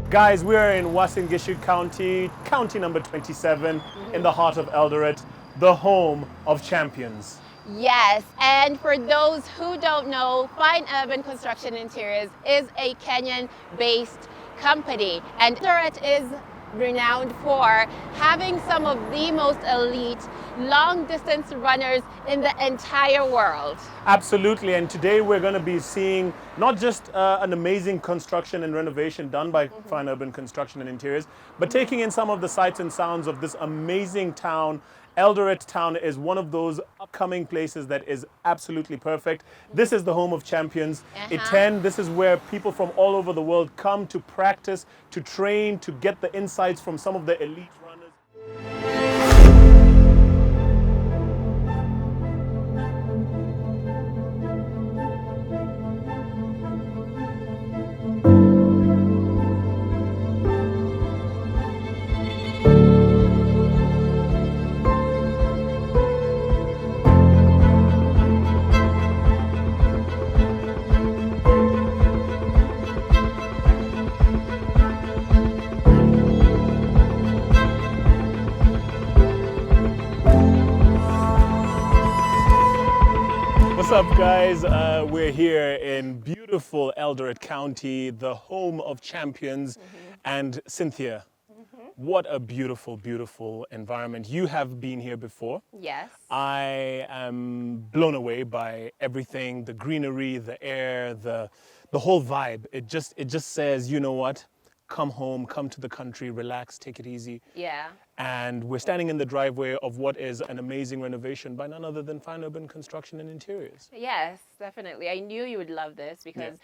Guys, we are in Uasin Gishu County, county number 27, in the heart of Eldoret, the home of champions. Yes, and for those who don't know, Fine Urban Construction Interiors is a Kenyan-based company, and Eldoret is renowned for having some of the most elite long-distance runners in the entire world. Absolutely, and today we're going to be seeing not just an amazing construction and renovation done by Fine Urban Construction and Interiors, but taking in some of the sights and sounds of this amazing town. Eldoret town is one of those upcoming places that is absolutely perfect. This is the home of champions. This is where people from all over the world come to practice, to train, to get the insights from some of the elite runners. What's up, guys? We're here in beautiful Eldoret County, the home of champions. And Cynthia, what a beautiful, beautiful environment. You have been here before. Yes. I am blown away by everything, the greenery, the air, the whole vibe. It just says, you know what? Come home, come to the country, relax, take it easy. Yeah. And we're standing in the driveway of what is an amazing renovation by none other than Fine Urban Construction and Interiors. Yes, definitely. I knew you would love this because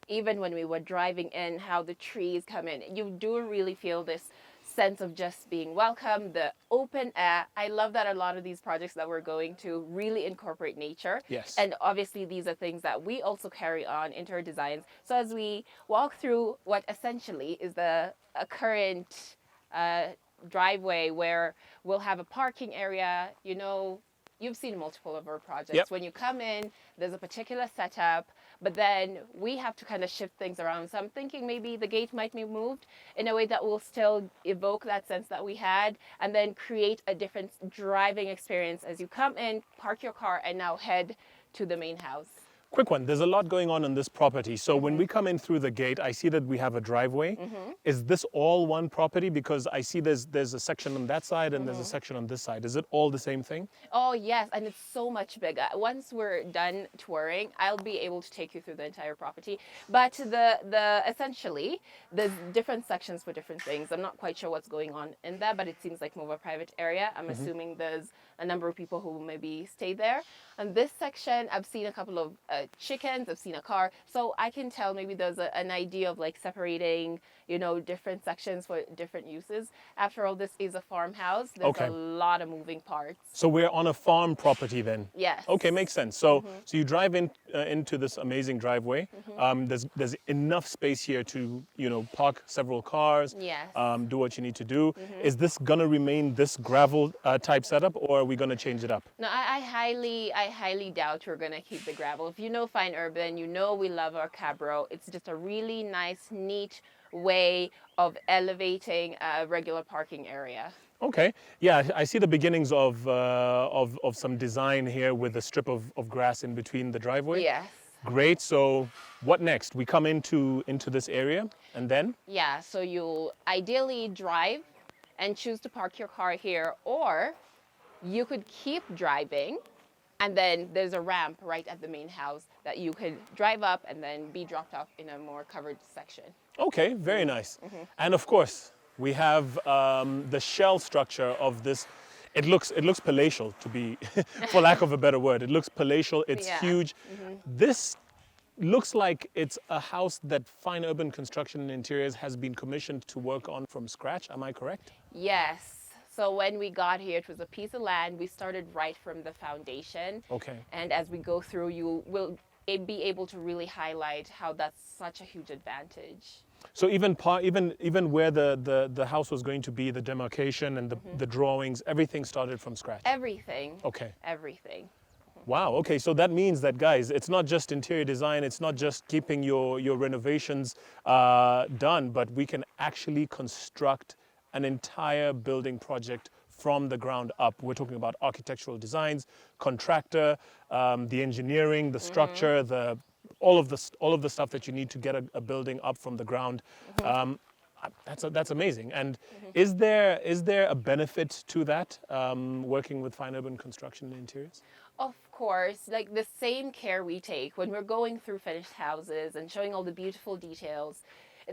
even when we were driving in, how the trees come in, you do really feel this sense of just being welcome, the open air. I love that a lot of these projects that we're going to really incorporate nature. Yes. And obviously these are things that we also carry on into our designs. So as we walk through what essentially is a current driveway where we'll have a parking area, you know, you've seen multiple of our projects. Yep. When you come in, there's a particular setup, but then we have to kind of shift things around. So I'm thinking maybe the gate might be moved in a way that will still evoke that sense that we had and then create a different driving experience as you come in, park your car, and now head to the main house. Quick one, there's a lot going on this property. So when we come in through the gate, I see that we have a driveway. Is this all one property? Because I see there's a section on that side and there's a section on this side. Is it all the same thing? Oh yes, and it's so much bigger. Once we're done touring, I'll be able to take you through the entire property. But the essentially, there's different sections for different things. I'm not quite sure what's going on in there, but it seems like more of a private area. I'm assuming there's a number of people who maybe stay there. And this section, I've seen a couple of chickens, I've seen a car. So I can tell maybe there's an idea of like separating, you know, different sections for different uses. After all, this is a farmhouse. There's a lot of moving parts. So we're on a farm property then? Yes. Okay, makes sense. So so you drive in into this amazing driveway. There's enough space here to, you know, park several cars. Yes. Do what you need to do. Is this gonna remain this gravel type setup, or are we gonna change it up? No, I highly doubt we're gonna keep the gravel. If you know Fine Urban, you know we love our cabro. It's just a really nice, neat way of elevating a regular parking area. Okay, yeah, I see the beginnings of some design here with a strip of grass in between the driveway. Yes. Great. So what next? We come into this area and then? Yeah, so you'll ideally drive and choose to park your car here, or you could keep driving and then there's a ramp right at the main house that you could drive up and then be dropped off in a more covered section. Okay, very nice. And of course, we have the shell structure of this. It looks palatial, to be, for lack of a better word. It looks palatial. It's huge. This looks like it's a house that Fine Urban Construction and Interiors has been commissioned to work on from scratch. Am I correct? Yes. So when we got here, it was a piece of land. We started right from the foundation. Okay. And as we go through, you will be able to really highlight how that's such a huge advantage. So even where the house was going to be, the demarcation and the drawings, everything started from scratch. Everything. Okay. Everything. Wow. Okay. So that means that, guys, it's not just interior design. It's not just keeping your renovations done, but we can actually construct an entire building project from the ground up. We're talking about architectural designs, contractor, the engineering, the structure, all of the stuff that you need to get a building up from the ground. That's amazing. And is there a benefit to that, working with fine urban construction and interiors? Of course, like the same care we take when we're going through finished houses and showing all the beautiful details,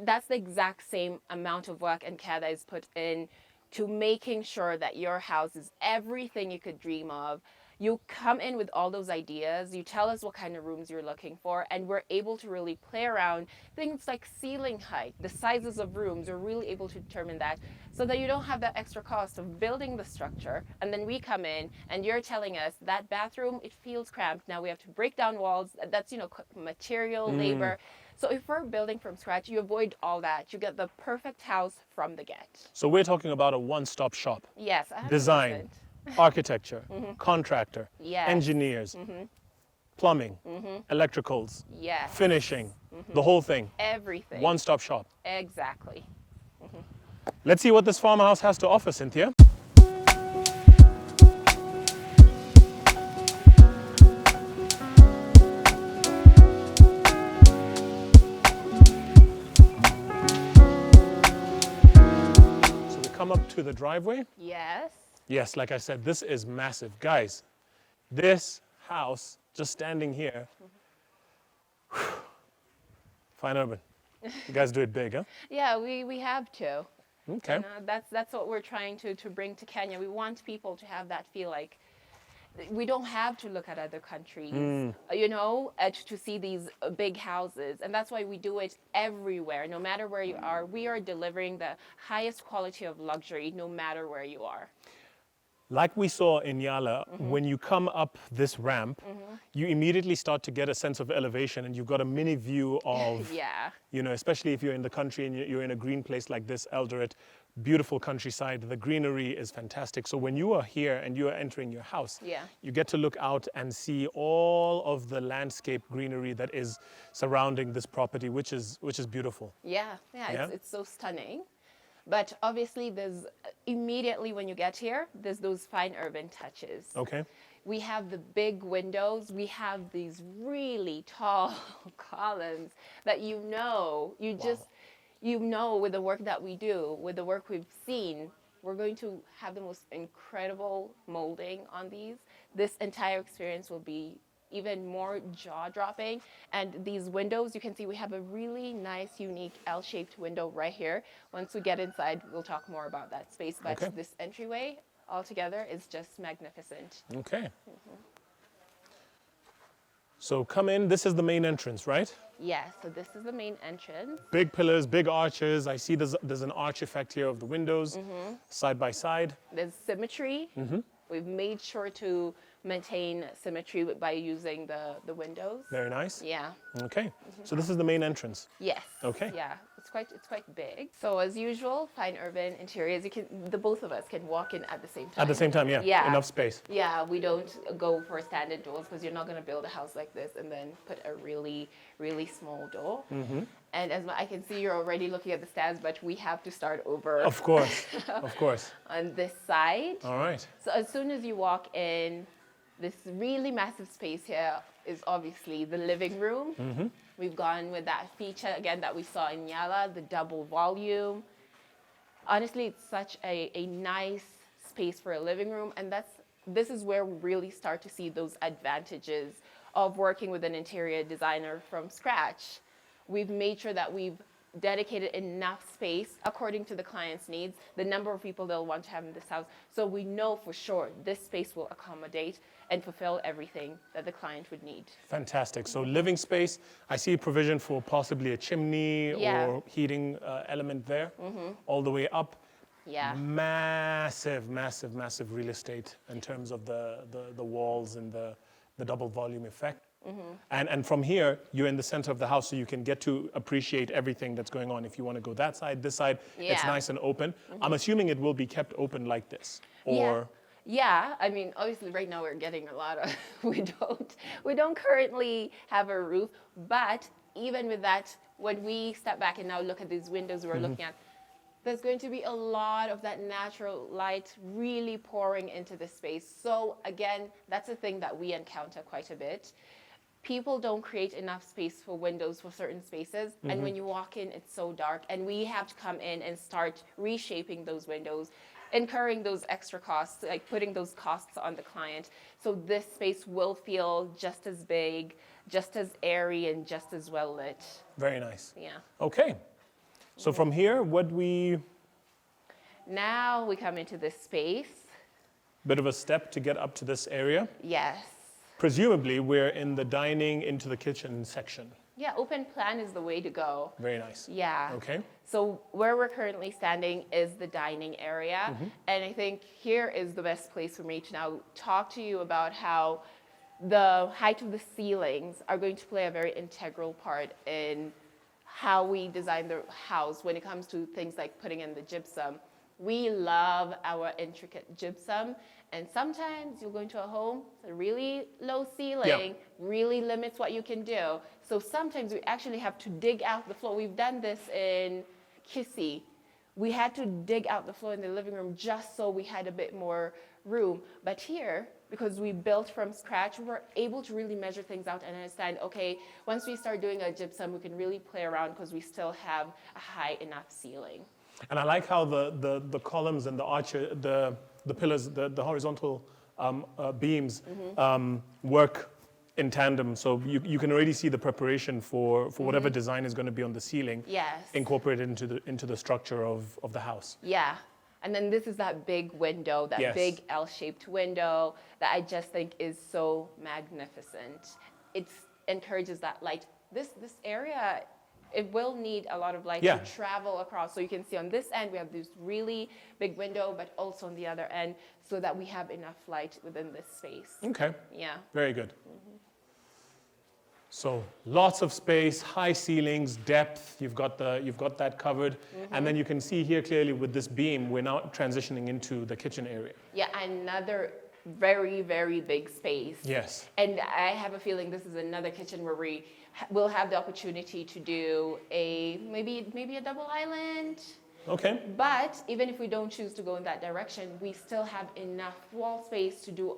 that's the exact same amount of work and care that is put in to making sure that your house is everything you could dream of. You come in with all those ideas, you tell us what kind of rooms you're looking for, and we're able to really play around things like ceiling height, the sizes of rooms. We're really able to determine that so that you don't have that extra cost of building the structure. And then we come in and you're telling us that bathroom, it feels cramped. Now we have to break down walls. That's, material, labor. So if we're building from scratch, you avoid all that. You get the perfect house from the get. So we're talking about a one-stop shop. Yes, 100%. Design, architecture, contractor, Yes. engineers, plumbing, electricals, Yes. finishing, the whole thing. Everything. One-stop shop. Exactly. Let's see what this farmhouse has to offer, Cynthia. So we come up to the driveway. Yes. Yes, like I said, this is massive. Guys, this house, just standing here, fine urban. You guys do it big, huh? Yeah, we have to. Okay. That's what we're trying to bring to Kenya. We want people to have that feel like we don't have to look at other countries, to see these big houses. And that's why we do it everywhere. No matter where you are, we are delivering the highest quality of luxury no matter where you are. Like we saw in Yala, when you come up this ramp, you immediately start to get a sense of elevation, and you've got a mini view of, Yeah. Especially if you're in the country and you're in a green place like this, Eldoret, beautiful countryside, the greenery is fantastic. So when you are here and you are entering your house, Yeah. you get to look out and see all of the landscape greenery that is surrounding this property, which is beautiful. Yeah. Yeah? It's so stunning. But obviously, there's immediately when you get here, there's those fine urban touches. Okay. We have the big windows. We have these really tall columns that with the work that we do, with the work we've seen, we're going to have the most incredible molding on these. This entire experience will be even more jaw-dropping. And these windows, you can see we have a really nice, unique L-shaped window right here. Once we get inside, we'll talk more about that space. But Okay. this entryway altogether is just magnificent. Okay. So come in, this is the main entrance, right? Yeah, so this is the main entrance. Big pillars, big arches. I see there's an arch effect here of the windows, side by side. There's symmetry. We've made sure to maintain symmetry by using the windows. Very nice. Yeah. Okay. So this is the main entrance. Yes. Okay. Yeah, it's quite big. So as usual, fine urban interiors. The both of us can walk in at the same time. At the same time, yeah. Yeah. Enough space. Yeah, we don't go for standard doors because you're not going to build a house like this and then put a really, really small door. And as I can see, you're already looking at the stands, but we have to start over. Of course. Of course. On this side. All right. So as soon as you walk in, this really massive space here is obviously the living room. We've gone with that feature again that we saw in Yala, the double volume. Honestly, it's such a nice space for a living room, and this is where we really start to see those advantages of working with an interior designer from scratch. We've made sure that we've dedicated enough space according to the client's needs, the number of people they'll want to have in this house. So we know for sure this space will accommodate and fulfill everything that the client would need. Fantastic. So living space, I see provision for possibly a chimney Yeah. or heating element there, all the way up. Yeah. Massive, massive, massive real estate in terms of the walls and the double volume effect. And from here, you're in the center of the house, so you can get to appreciate everything that's going on. If you want to go that side, this side, it's Yeah. nice and open. I'm assuming it will be kept open like this, or Yeah, I mean, obviously right now we're getting a lot of, we don't currently have a roof, but even with that, when we step back and now look at these windows we're looking at, there's going to be a lot of that natural light really pouring into the space. So again, that's a thing that we encounter quite a bit. People don't create enough space for windows for certain spaces, and when you walk in, it's so dark, and we have to come in and start reshaping those windows, incurring those extra costs, like putting those costs on the client. So this space will feel just as big, just as airy, and just as well lit. very nice. Yeah. Okay, so from here, Now we come into this space. bit of a step to get up to this area. Yes. Presumably, we're in the dining into the kitchen section. Yeah, open plan is the way to go. Very nice. Yeah. Okay. So where we're currently standing is the dining area. And I think here is the best place for me to now talk to you about how the height of the ceilings are going to play a very integral part in how we design the house when it comes to things like putting in the gypsum. We love our intricate gypsum, and sometimes you'll go into a home, it's a really low ceiling, really limits what you can do. So sometimes we actually have to dig out the floor. We've done this in Kissy. We had to dig out the floor in the living room just so we had a bit more room. But here, because we built from scratch, we're able to really measure things out and understand, okay, once we start doing a gypsum, we can really play around because we still have a high enough ceiling. And I like how the columns and the arch, the pillars, the horizontal beams work in tandem. So you can already see the preparation for whatever design is going to be on the ceiling. Yes. Incorporated into the structure of the house. Yeah. And then this is that big window, that Yes. big L-shaped window that I just think is so magnificent. It encourages that light. This area, it will need a lot of light Yeah. to travel across. So you can see on this end, we have this really big window, but also on the other end, so that we have enough light within this space. Okay. Yeah. Very good. So lots of space, high ceilings, depth. You've got that covered, and then you can see here clearly with this beam, we're now transitioning into the kitchen area. Yeah, another very, very big space. Yes. And I have a feeling this is another kitchen where we will have the opportunity to do maybe a double island. Okay. But even if we don't choose to go in that direction, we still have enough wall space to do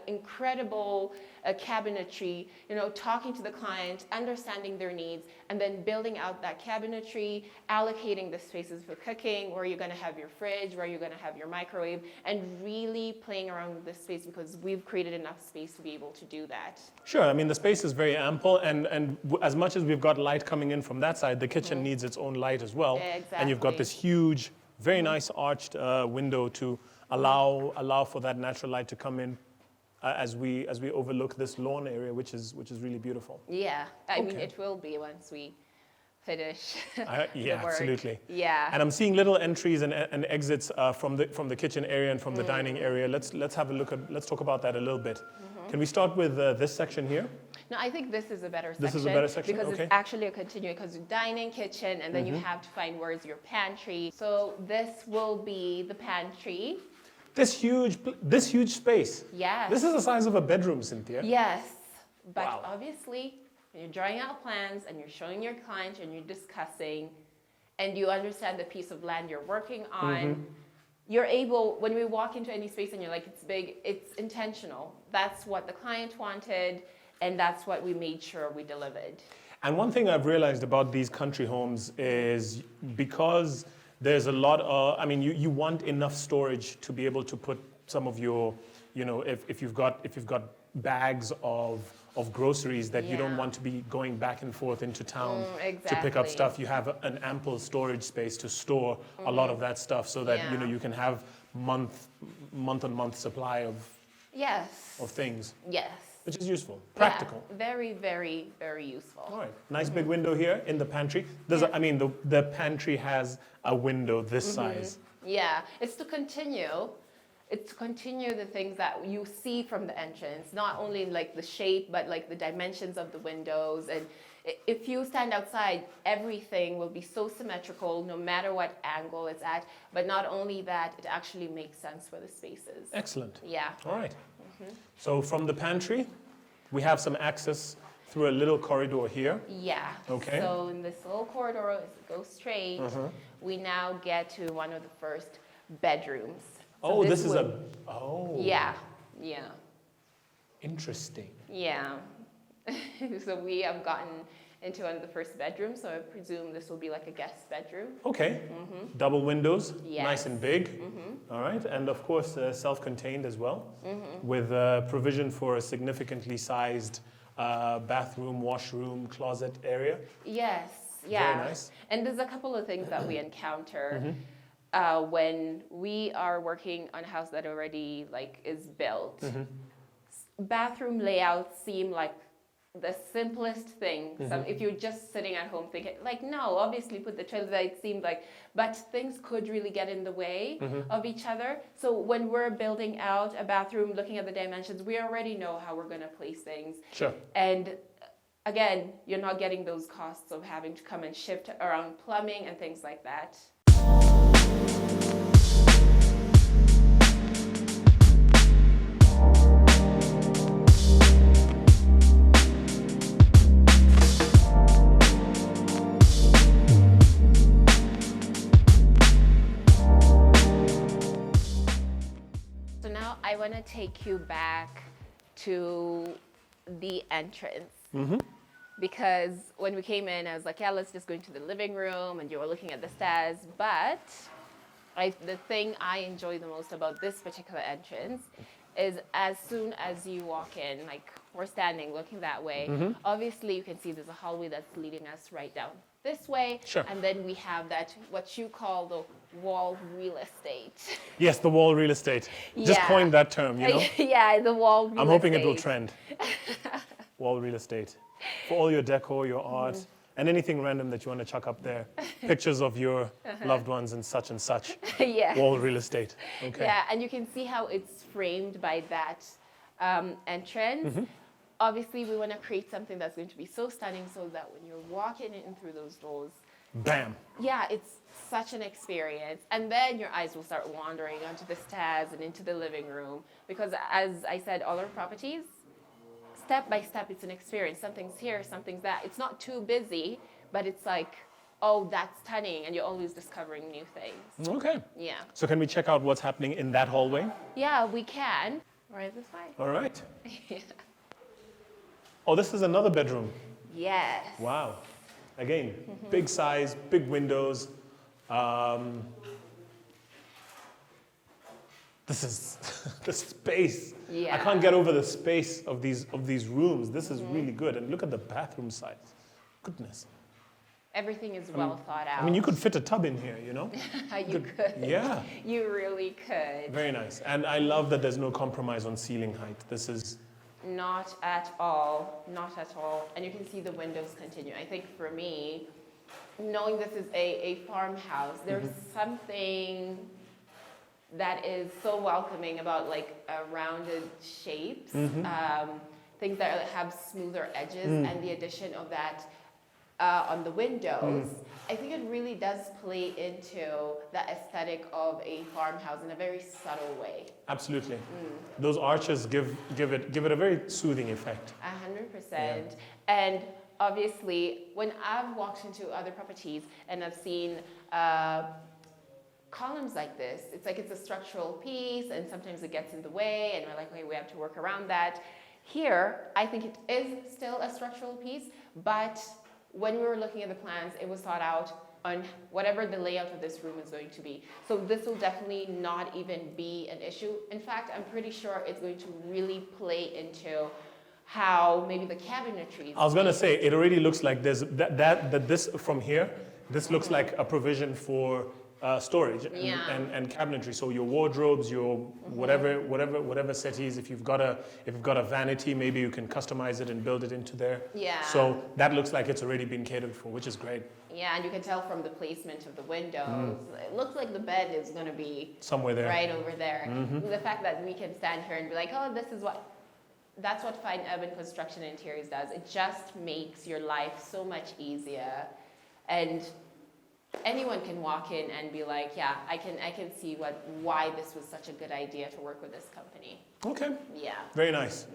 incredible cabinetry, talking to the client, understanding their needs, and then building out that cabinetry, allocating the spaces for cooking, where you're going to have your fridge, where you're going to have your microwave, and really playing around with this space because we've created enough space to be able to do that. Sure. I mean, the space is very ample, and as much as we've got light coming in from that side, the kitchen needs its own light as well. Exactly. And you've got this huge, very nice arched window to allow for that natural light to come in. As we overlook this lawn area, which is really beautiful. Yeah, I mean, Okay. it will be once we finish Yeah, the work. absolutely. Yeah. And I'm seeing little entries and exits from the kitchen area and from the dining area. Let's talk about that a little bit. Can we start with this section here? No, I think this is a better section. This is a better section? Because Okay. it's actually a continuing, because dining, kitchen, and then you have to find where's your pantry. So this will be the pantry. This huge space. Yes. This is the size of a bedroom, Cynthia. Yes, but Wow. obviously, when you're drawing out plans and you're showing your client and you're discussing, and you understand the piece of land you're working on, you're able, when we walk into any space and you're like, it's big, it's intentional. That's what the client wanted, and that's what we made sure we delivered. And one thing I've realized about these country homes is because there's a lot of, I mean, you want enough storage to be able to put some of your, if you've got bags of groceries that you don't Yeah. want to be going back and forth into town to pick up Exactly. stuff. You have an ample storage space to store a lot of that stuff so that, Yeah. you can have month on month supply of Yes. things, Yes. which is useful, practical. Yeah, very, very, very useful. All right, nice big window here in the pantry. The pantry has a window this size. Yeah, it's to continue. It's to continue the things that you see from the entrance, not only like the shape, but like the dimensions of the windows. And if you stand outside, everything will be so symmetrical, no matter what angle it's at. But not only that, it actually makes sense for the spaces. Excellent. Yeah. All right. So from the pantry, we have some access through a little corridor here. Yeah. Okay. So in this little corridor, as it goes straight, we now get to one of the first bedrooms. So Oh, this is would- oh. Yeah. Yeah. Interesting. Yeah. So we have gotten into one of the first bedrooms, so I presume this will be like a guest bedroom. Okay. Double windows, Yes. nice and big. All right. And of course, self-contained as well, with provision for a significantly sized bathroom, washroom, closet area. Yes, yeah. Very nice. And there's a couple of things that we encounter when we are working on a house that already like is built. Bathroom layouts seem like the simplest thing. If you're just sitting at home thinking, like, no, obviously put the toilet, it seemed like, but things could really get in the way of each other. So when we're building out a bathroom, looking at the dimensions, we already know how we're gonna place things. Sure. And again, you're not getting those costs of having to come and shift around plumbing and things like that. So now I want to take you back to the entrance. Because when we came in, I was like, yeah, let's just go into the living room, and you were looking at the stairs. But the thing I enjoy the most about this particular entrance is as soon as you walk in, like we're standing looking that way, obviously you can see there's a hallway that's leading us right down this way. Sure. And then we have that, what you call the wall real estate. Yes, the wall real estate. Just Yeah. coined that term, you know? Yeah, the wall real I'm hoping it will estate. trend. Wall real estate. For all your decor, your art, and anything random that you want to chuck up there. Pictures of your loved ones and such and such. Yeah. Wall real estate. Okay. Yeah, and you can see how it's framed by that entrance. Obviously, we want to create something that's going to be so stunning so that when you're walking in through those doors, Bam. yeah, it's such an experience. And then your eyes will start wandering onto the stairs and into the living room. Because as I said, all our properties, step by step, it's an experience. Something's here, something's that. It's not too busy, but it's like, oh, that's stunning. And you're always discovering new things. Okay. Yeah. So can we check out what's happening in that hallway? Yeah, we can. Right this way. All right. Oh, this is another bedroom. Yes. Wow. Again, big size, big windows. This is the space. Yeah. I can't get over the space of these rooms. This is really good. And look at the bathroom size. Goodness. Everything is well thought out. I mean, you could fit a tub in here, you know? You could. Yeah. You really could. Very nice. And I love that there's no compromise on ceiling height. This is Not at all. Not at all. And you can see the windows continue. I think for me, knowing this is a farmhouse, there's something that is so welcoming about like rounded shapes, things that have smoother edges, and the addition of that on the windows. I think it really does play into the aesthetic of a farmhouse in a very subtle way. absolutely. Those arches give it a very soothing effect. 100%. And obviously, when I've walked into other properties and I've seen columns like this, it's like it's a structural piece and sometimes it gets in the way and we're like, okay, we have to work around that. Here, I think it is still a structural piece, but when we were looking at the plans, it was thought out on whatever the layout of this room is going to be. So this will definitely not even be an issue. In fact, I'm pretty sure it's going to really play into how maybe the cabinetry is. I was going to say, it already looks like there's that this from here, this looks like a provision for storage Yeah. and cabinetry. So your wardrobes, your whatever settees. If you've got a vanity, maybe you can customize it and build it into there. Yeah. So that looks like it's already been catered for, which is great. Yeah, and you can tell from the placement of the windows. It looks like the bed is going to be Somewhere there. right over there. The fact that we can stand here and be like, oh, that's what fine urban construction and interiors does. It just makes your life so much easier, and anyone can walk in and be like, yeah, I can see why this was such a good idea to work with this company. Okay. Yeah. Very nice.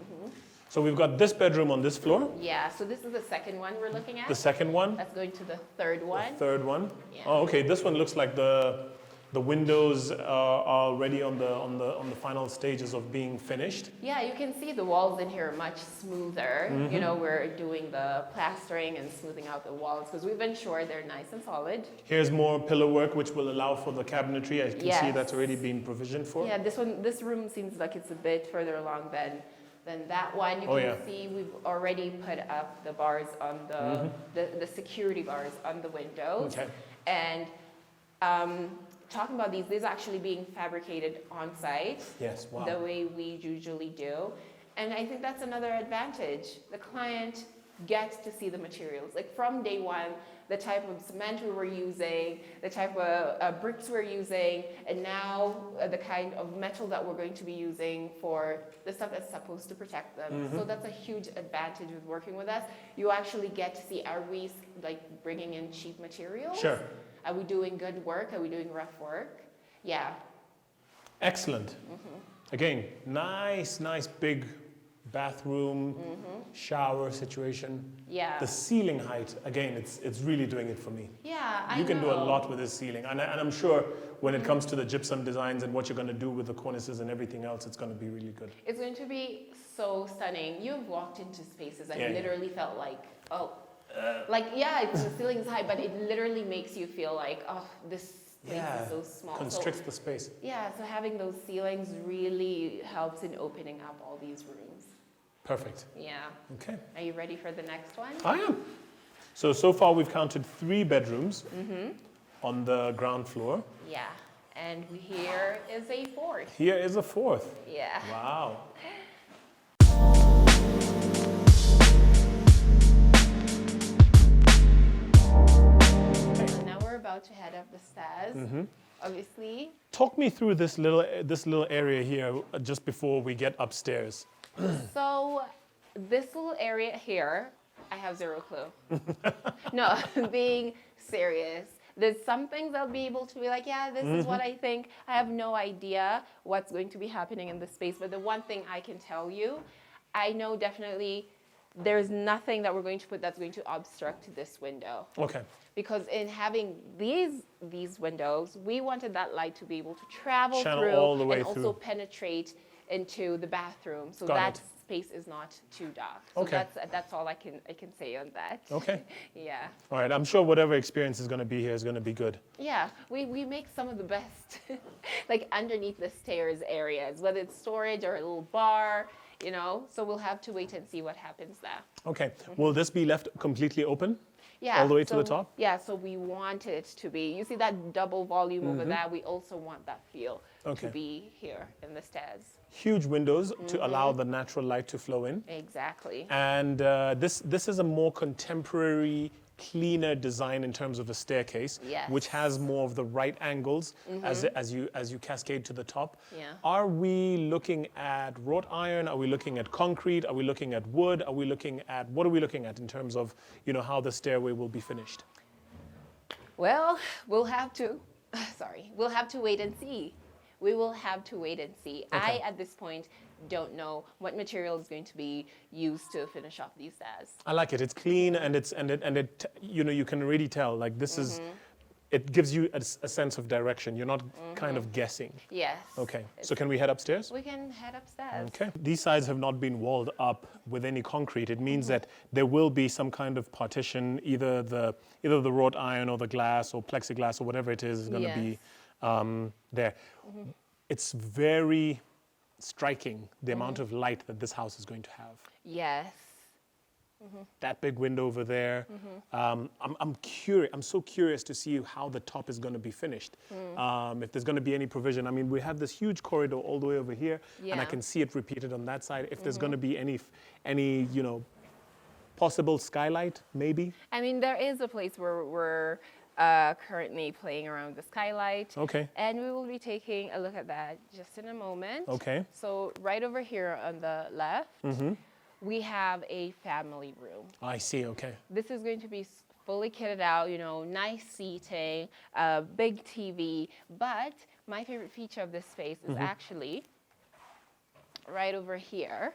So we've got this bedroom on this floor. Yeah, so this is the second one we're looking at. The second one. That's going to the third one. The third one. Yeah. Oh, okay. This one looks like the windows are already on the final stages of being finished. Yeah, you can see the walls in here are much smoother. You know, we're doing the plastering and smoothing out the walls because we've ensured they're nice and solid. Here's more pillar work, which will allow for the cabinetry. I can see Yes. that's already been provisioned for. Yeah, this room seems like it's a bit further along than that one. You can Oh, yeah. see we've already put up the bars on the security bars on the windows. Okay. And talking about these actually being fabricated on site. Yes. Wow. The way we usually do. And I think that's another advantage. The client gets to see the materials. Like from day one, the type of cement we were using, the type of bricks we're using, and now the kind of metal that we're going to be using for the stuff that's supposed to protect them. So that's a huge advantage with working with us. You actually get to see, are we like bringing in cheap materials? Sure. Are we doing good work? Are we doing rough work? Yeah. Excellent. Again, nice big bathroom, shower situation. Yeah. The ceiling height, again, it's really doing it for me. Yeah, I You can do a know. lot with this ceiling. And I'm sure when it comes to the gypsum designs and what you're going to do with the cornices and everything else, it's going to be really good. It's going to be so stunning. You've walked into spaces and Yeah, literally felt like, it's the ceiling's high, but it literally makes you feel like, oh, this place is so small. Constricts the space. Yeah, so having those ceilings really helps in opening up all these rooms. Perfect. Yeah. Okay. Are you ready for the next one? I am. So far we've counted 3 bedrooms on the ground floor. Yeah. And here is a fourth. Here is a 4th. Yeah. Wow. So now we're about to head up the stairs. Obviously. Talk me through this little area here just before we get upstairs. So this little area here, I have zero clue. No, being serious. There's some things I'll be able to be like, yeah, this is what I think. I have no idea what's going to be happening in this space. But the one thing I can tell you, I know definitely there's nothing that we're going to put that's going to obstruct this window. Okay. Because in having these windows, we wanted that light to be able to travel Channel through all the way and also through. penetrate into the bathroom, so Got that it. space is not too dark. So Okay. that's all I can say on that. Okay. Yeah. All right. I'm sure whatever experience is going to be here is going to be good. Yeah, we make some of the best, like underneath the stairs areas, whether it's storage or a little bar, you know. So we'll have to wait and see what happens there. Okay. Will this be left completely open? Yeah. All the way to the so- top? Yeah, so we want it to be, you see that double volume over there? We also want that feel Okay. to be here in the stairs. Huge windows to allow the natural light to flow in. Exactly. And this is a more contemporary, cleaner design in terms of a staircase, Yes. which has more of the right angles as you cascade to the top. Yeah. Are we looking at wrought iron? Are we looking at concrete? Are we looking at wood? Are we looking at what are we looking at in terms of how the stairway will be finished? Well, we'll have to, we'll have to wait and see. We will have to wait and see. Okay. I, at this point, don't know what material is going to be used to finish off these stairs. I like it. It's clean and it you can really tell like this is. It gives you a sense of direction. You're not kind of guessing. Yes. Okay. So can we head upstairs? We can head upstairs. Okay. These sides have not been walled up with any concrete. It means that there will be some kind of partition, either the wrought iron or the glass or plexiglass or whatever it is going to be there. It's very striking the amount of light that this house is going to have. Yes. that big window over there. I'm curious. I'm so curious to see how the top is going to be finished. If there's going to be any provision. I mean, we have this huge corridor all the way over here, and I can see it repeated on that side. If there's going to be any possible skylight, maybe. I mean, there is a place where we're currently playing around the skylight. Okay. And we will be taking a look at that just in a moment. Okay. So right over here on the left, we have a family room. I see. Okay. This is going to be fully kitted out, nice seating, a big TV. But my favorite feature of this space is actually right over here.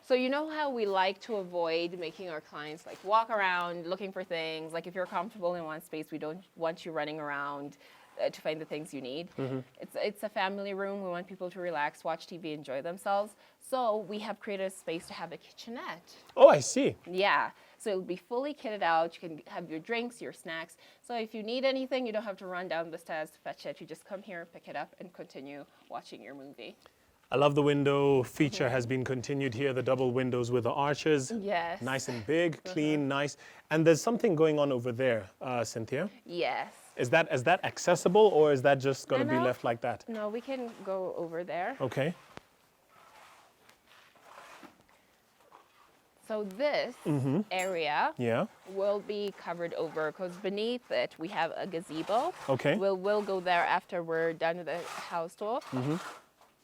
So you know how we like to avoid making our clients like walk around looking for things. Like if you're comfortable in one space, we don't want you running around to find the things you need. It's a family room. We want people to relax, watch TV, enjoy themselves. So we have created a space to have a kitchenette. Oh, I see. Yeah. So it'll be fully kitted out. You can have your drinks, your snacks. So if you need anything, you don't have to run down the stairs to fetch it. You just come here, pick it up, and continue watching your movie. I love the window feature has been continued here, the double windows with the arches. Yes. Nice and big, clean, nice. And there's something going on over there, Cynthia. Yes. Is that accessible, or is that just going to be left like that? No, we can go over there. Okay. So this area will be covered over because beneath it we have a gazebo. Okay. We'll go there after we're done with the house tour.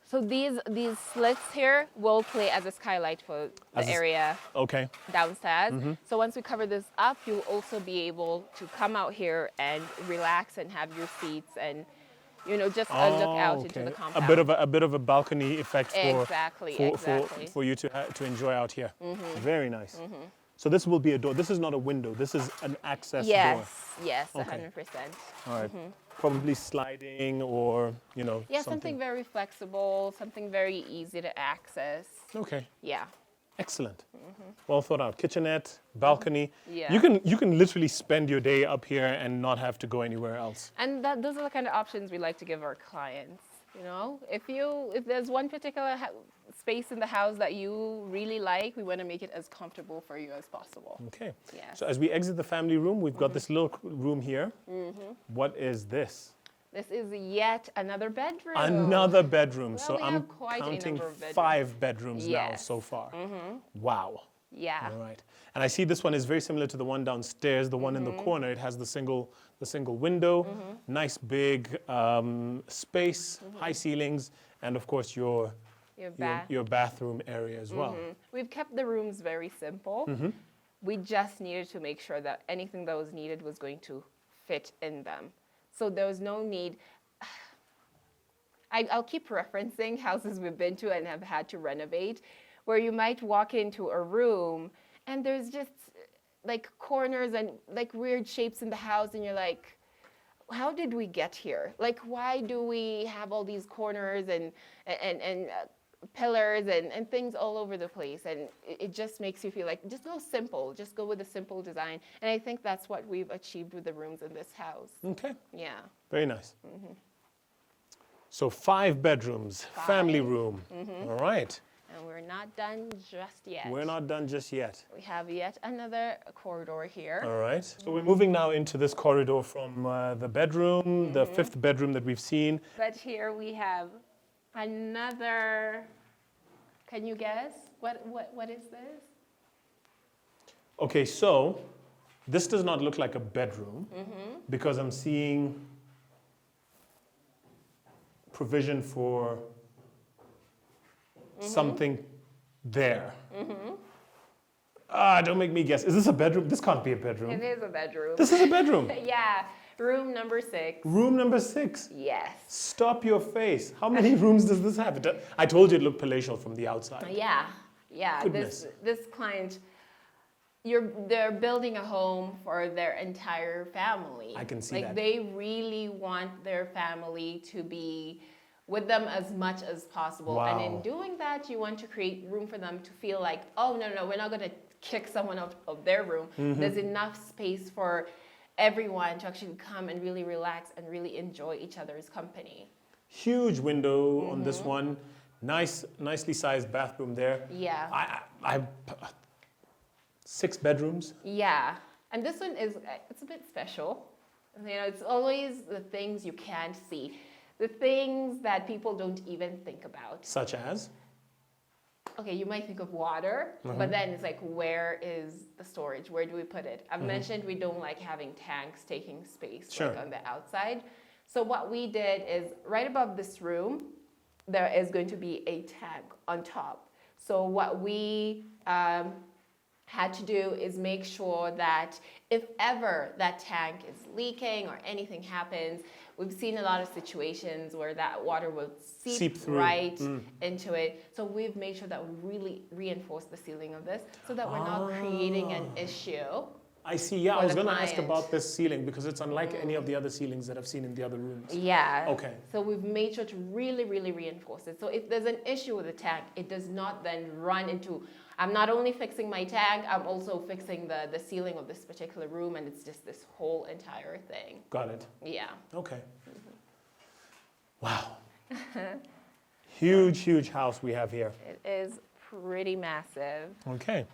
So these slits here will play as a skylight for the area downstairs. So once we cover this up, you'll also be able to come out here and relax and have your seats and just a look out into the compound. A bit of a balcony effect for you to enjoy out here. Very nice. So this will be a door. This is not a window. This is an access door. Yes, Okay. 100%. All right. Probably sliding or Yeah, something very flexible, something very easy to access. Okay. Yeah. Excellent. Well thought out. Kitchenette, balcony. Yeah. You can literally spend your day up here and not have to go anywhere else. And those are the kind of options we like to give our clients. If there's one particular space in the house that you really like, we want to make it as comfortable for you as possible. Okay. Yeah. So as we exit the family room, we've got this little room here. What is this? This is yet another bedroom. Another bedroom. Well, so we I'm have quite a counting number of bedrooms. 5 bedrooms now Yes. so far. Wow. Yeah. All right. And I see this one is very similar to the one downstairs, the one in the corner. It has the single window, nice big space, high ceilings, and of course your bathroom area as well. We've kept the rooms very simple. We just needed to make sure that anything that was needed was going to fit in them. So there was no need. I'll keep referencing houses we've been to and have had to renovate, where you might walk into a room and there's just like corners and like weird shapes in the house, and you're like, how did we get here? Like, why do we have all these corners and pillars and things all over the place? And it just makes you feel like, just go simple, just go with a simple design. And I think that's what we've achieved with the rooms in this house. Okay. Yeah. Very nice. So 5 bedrooms, family room. All right. And we're not done just yet. We're not done just yet. We have yet another corridor here. All right. So we're moving now into this corridor from the bedroom, the 5th bedroom that we've seen. But here we have another, can you guess? What is this? Okay, so this does not look like a bedroom because I'm seeing provision for something there. Don't make me guess. Is this a bedroom? This can't be a bedroom. It is a bedroom. This is a bedroom. Yeah, room number 6. Room number 6. Yes. Stop your face. How many rooms does this have? I told you it looked palatial from the outside. Yeah. Goodness. This client, they're building a home for their entire family. I can see that. Like they really want their family to be with them as much as possible. Wow. And in doing that, you want to create room for them to feel like, oh, no, we're not going to kick someone out of their room. There's enough space for everyone to actually come and really relax and really enjoy each other's company. Huge window on this one. Nicely sized bathroom there. Yeah. 6 bedrooms. Yeah, and this one is, it's a bit special. You know, it's always the things you can't see, the things that people don't even think about. Such as? Okay, you might think of water, but then it's like, where is the storage? Where do we put it? I've mentioned we don't like having tanks taking space like on the outside. So what we did is right above this room, there is going to be a tank on top. So what we had to do is make sure that if ever that tank is leaking or anything happens, we've seen a lot of situations where that water will seep through right into it. So we've made sure that we really reinforce the ceiling of this so that we're not creating an issue. I see. Yeah, I was going to ask about this ceiling because it's unlike any of the other ceilings that I've seen in the other rooms. Yeah. Okay. So we've made sure to really, really reinforce it. So if there's an issue with the tank, it does not then run into, I'm not only fixing my tank, I'm also fixing the ceiling of this particular room, and it's just this whole entire thing. Got it. Yeah. Okay. Wow. Huge, huge house we have here. It is pretty massive. Okay.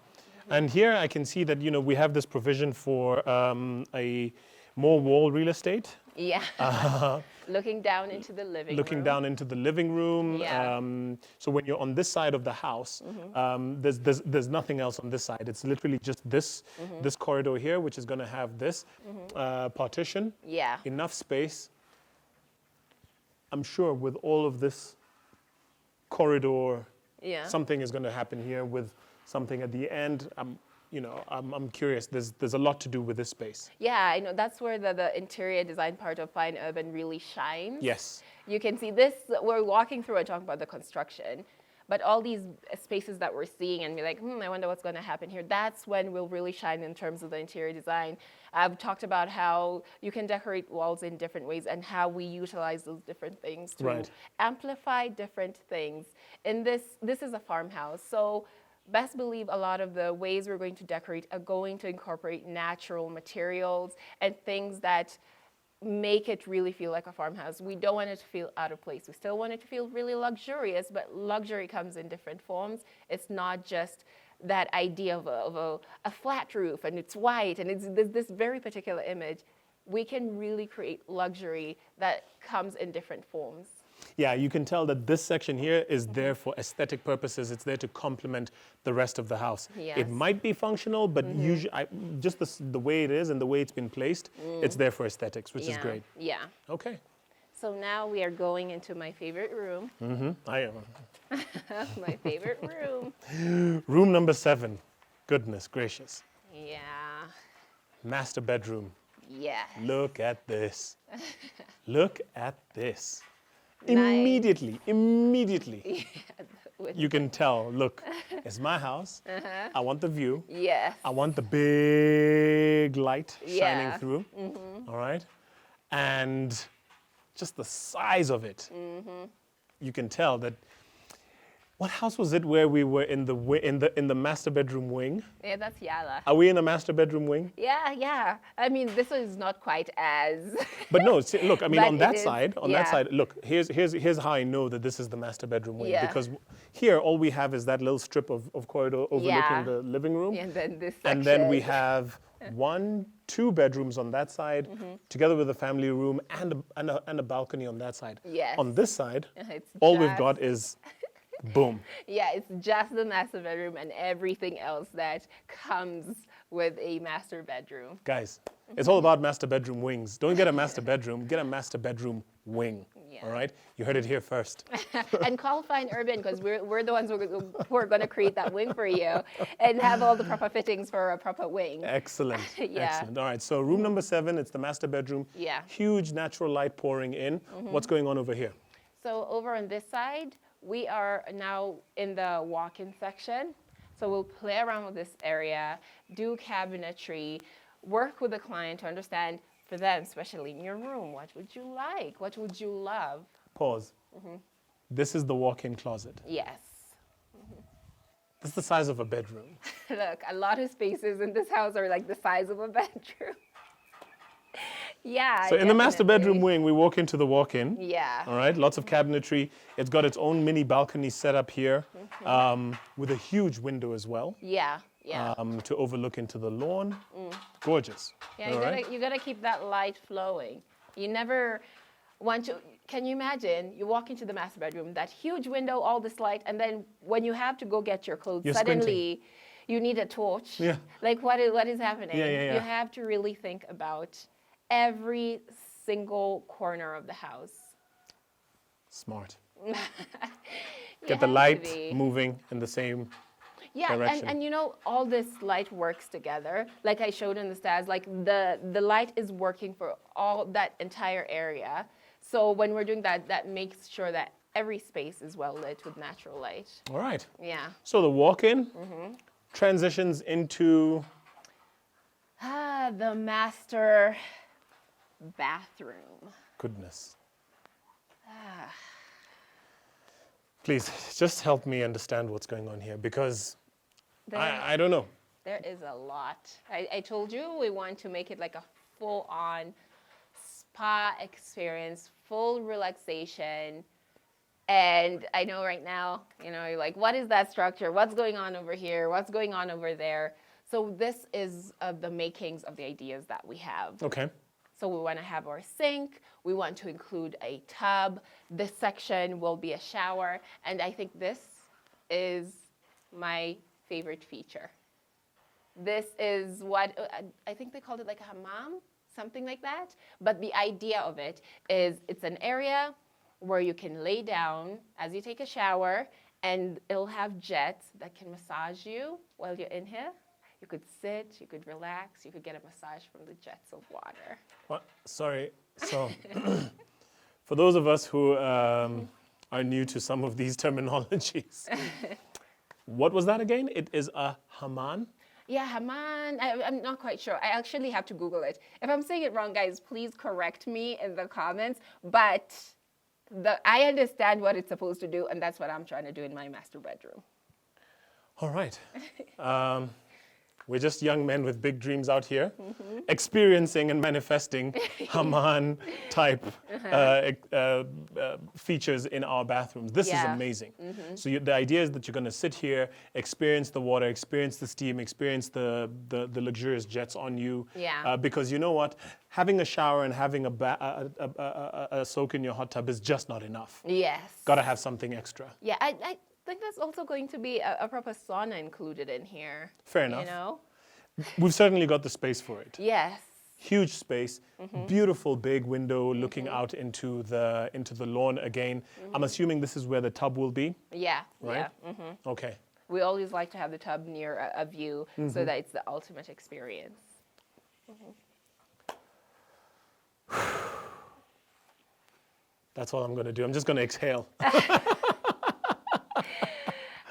And here I can see that, you know, we have this provision for a more wall real estate. Yeah. Looking down into the living room. Looking down into the living room. Yeah. So when you're on this side of the house, there's nothing else on this side. It's literally just this corridor here, which is going to have this partition. Yeah. Enough space. I'm sure with all of this corridor, something is going to happen here with something at the end. I'm curious. There's a lot to do with this space. Yeah, I know. That's where the interior design part of Fine Urban really shines. Yes. You can see this. We're walking through and talking about the construction, but all these spaces that we're seeing and we're like, I wonder what's going to happen here. That's when we'll really shine in terms of the interior design. I've talked about how you can decorate walls in different ways and how we utilize those different things to amplify different things. And this is a farmhouse, so best believe a lot of the ways we're going to decorate are going to incorporate natural materials and things that make it really feel like a farmhouse. We don't want it to feel out of place. We still want it to feel really luxurious, but luxury comes in different forms. It's not just that idea of a flat roof and it's white and it's this very particular image. We can really create luxury that comes in different forms. Yeah, you can tell that this section here is there for aesthetic purposes. It's there to complement the rest of the house. Yes. It might be functional, but usually, just the way it is and the way it's been placed, it's there for aesthetics, which is great. Yeah. Okay. So now we are going into my favorite room. I am. My favorite room. Room number 7. Goodness gracious. Yeah. Master bedroom. Yeah. Look at this. Look at this. Nice. Immediately, Yeah, you can tell, look, it's my house. I want the view. yes. I want the big light shining Yeah. through. All right. And just the size of it. You can tell that. What house was it where we were in the master bedroom wing? Yeah, that's Yala. Are we in a master bedroom wing? Yeah. I mean, this is not quite as. But no, see, look, I mean, But on it that is, side, look, here's how I know that this is the master bedroom wing. Yeah. Because here, all we have is that little strip of corridor overlooking the living room. And then this section. And then we have 2 bedrooms on that side, together with a family room and a balcony on that side. Yes. On this side, It's all we've just- got is boom. Yeah, it's just the master bedroom and everything else that comes with a master bedroom. Guys, it's all about master bedroom wings. Don't get a master bedroom, get a master bedroom wing. Yeah. All right? You heard it here first. And call Fine Urban because we're the ones who are going to create that wing for you and have all the proper fittings for a proper wing. Excellent. Yeah. Excellent. All right, so room number 7, it's the master bedroom. Yeah. Huge natural light pouring in. What's going on over here? So over on this side, we are now in the walk-in section. So we'll play around with this area, do cabinetry, work with the client to understand for them, especially in your room, what would you like? What would you love? Pause. This is the walk-in closet. Yes. That's the size of a bedroom. Look, a lot of spaces in this house are like the size of a bedroom. Yeah. So in the master bedroom definitely. wing, we walk into the walk-in. Yeah. All right, lots of cabinetry. It's got its own mini balcony set up here with a huge window as well Yeah. Yeah. to overlook into the lawn. Gorgeous. Yeah, All right. you gotta keep that light flowing. You never want to. Can you imagine? You walk into the master bedroom, that huge window, all this light, and then when you have to go get your clothes, You're suddenly you need a torch. Yeah. Like what is happening? Yeah, yeah, yeah. You have to really think about every single corner of the house. Smart. You Get the have to light be. moving in the same. Yeah, direction. and you know, all this light works together. Like I showed in the stats, like the light is working for all that entire area. So when we're doing that, that makes sure that every space is well lit with natural light. All right. Yeah. So the walk-in transitions into. The master bathroom. Goodness. Please, just help me understand what's going on here because I don't know. There is a lot. I told you we want to make it like a full-on spa experience, full relaxation. And I know right now, you know, you're like, what is that structure? What's going on over here? What's going on over there? So this is the makings of the ideas that we have. Okay. So we want to have our sink. We want to include a tub. This section will be a shower. And I think this is my favorite feature. This is what, I think they called it like a hammam, something like that. But the idea of it is it's an area where you can lay down as you take a shower and it'll have jets that can massage you while you're in here. You could sit, you could relax, you could get a massage from the jets of water. What? Sorry. So, for those of us who are new to some of these terminologies, what was that again? It is a hammam? Yeah, hammam. I'm not quite sure. I actually have to Google it. If I'm saying it wrong, guys, please correct me in the comments. But I understand what it's supposed to do, and that's what I'm trying to do in my master bedroom. All right. We're just young men with big dreams out here, experiencing and manifesting Haman type features in our bathrooms. This is amazing. So the idea is that you're going to sit here, experience the water, experience the steam, experience the luxurious jets on you. Yeah. Because you know what? Having a shower and having a soak in your hot tub is just not enough. Yes. Got to have something extra. Yeah, I think there's also going to be a proper sauna included in here. Fair enough. You know? We've certainly got the space for it. Yes. Huge space, beautiful big window looking out into the lawn again. I'm assuming this is where the tub will be. Yeah. Right? Yeah. Okay. We always like to have the tub near a view so that it's the ultimate experience. That's all I'm going to do. I'm just going to exhale.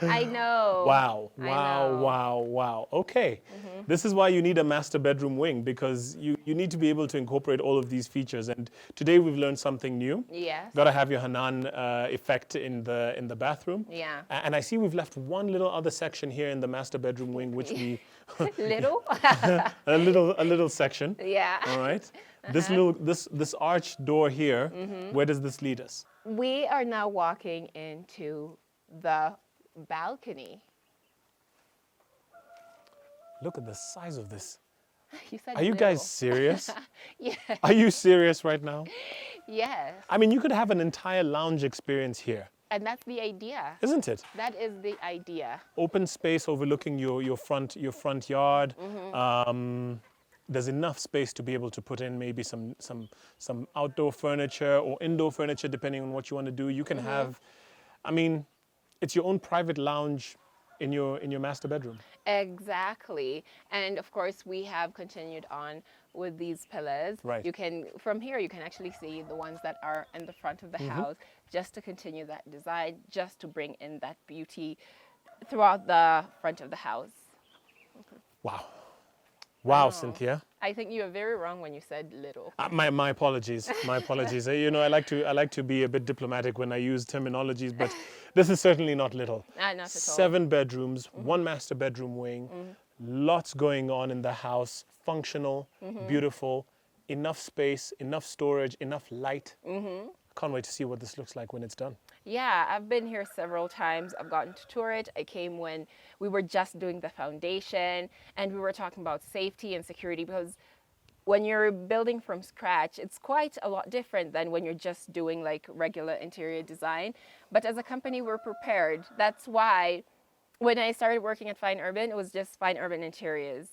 I know. Wow, I wow, know. wow, wow. Okay. This is why you need a master bedroom wing, because you need to be able to incorporate all of these features. And today we've learned something new. Yes. Got to have your Hanan effect in the bathroom. Yeah. And I see we've left one little other section here in the master bedroom wing, which we Little? a little section. Yeah. All right. This arched door here. Where does this lead us? We are now walking into the balcony. Look at the size of this. You said Are you little. guys serious? Yeah. Are you serious right now? Yes. I mean, you could have an entire lounge experience here, And that's the idea. isn't it? That is the idea. Open space overlooking your front yard. There's enough space to be able to put in maybe some outdoor furniture or indoor furniture, depending on what you want to do. You can have, I mean, it's your own private lounge in your master bedroom. Exactly. And of course, we have continued on with these pillars. Right. You can, from here, you can actually see the ones that are in the front of the house, just to continue that design, just to bring in that beauty throughout the front of the house. Wow. Wow, know. Cynthia. I think you were very wrong when you said little. My apologies. My apologies. You know, I like to be a bit diplomatic when I use terminologies, but this is certainly not little. Not at all. 7 bedrooms, 1 master bedroom wing, lots going on in the house, functional, beautiful, enough space, enough storage, enough light. Can't wait to see what this looks like when it's done. Yeah, I've been here several times. I've gotten to tour it. I came when we were just doing the foundation and we were talking about safety and security, because when you're building from scratch, it's quite a lot different than when you're just doing like regular interior design. But as a company, we're prepared. That's why when I started working at Fine Urban, it was just Fine Urban Interiors.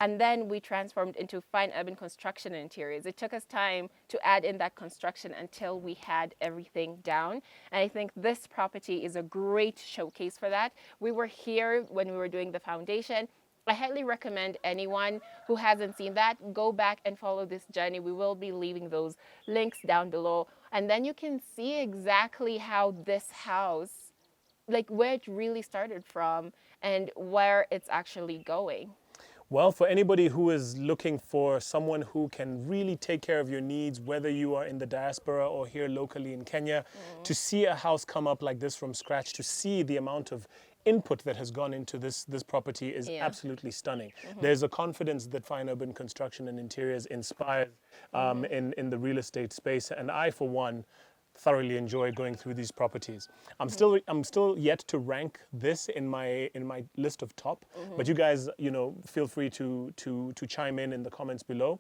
And then we transformed into Fine Urban Construction and Interiors. It took us time to add in that construction until we had everything down. And I think this property is a great showcase for that. We were here when we were doing the foundation. I highly recommend anyone who hasn't seen that, go back and follow this journey. We will be leaving those links down below. And then you can see exactly how this house, like where it really started from and where it's actually going. Well, for anybody who is looking for someone who can really take care of your needs, whether you are in the diaspora or here locally in Kenya, to see a house come up like this from scratch, to see the amount of input that has gone into this property is absolutely stunning. There's a confidence that Fine Urban Construction and Interiors inspires in the real estate space, and I, for one, thoroughly enjoy going through these properties. I'm still yet to rank this in my list of top, but you guys, feel free to chime in the comments below.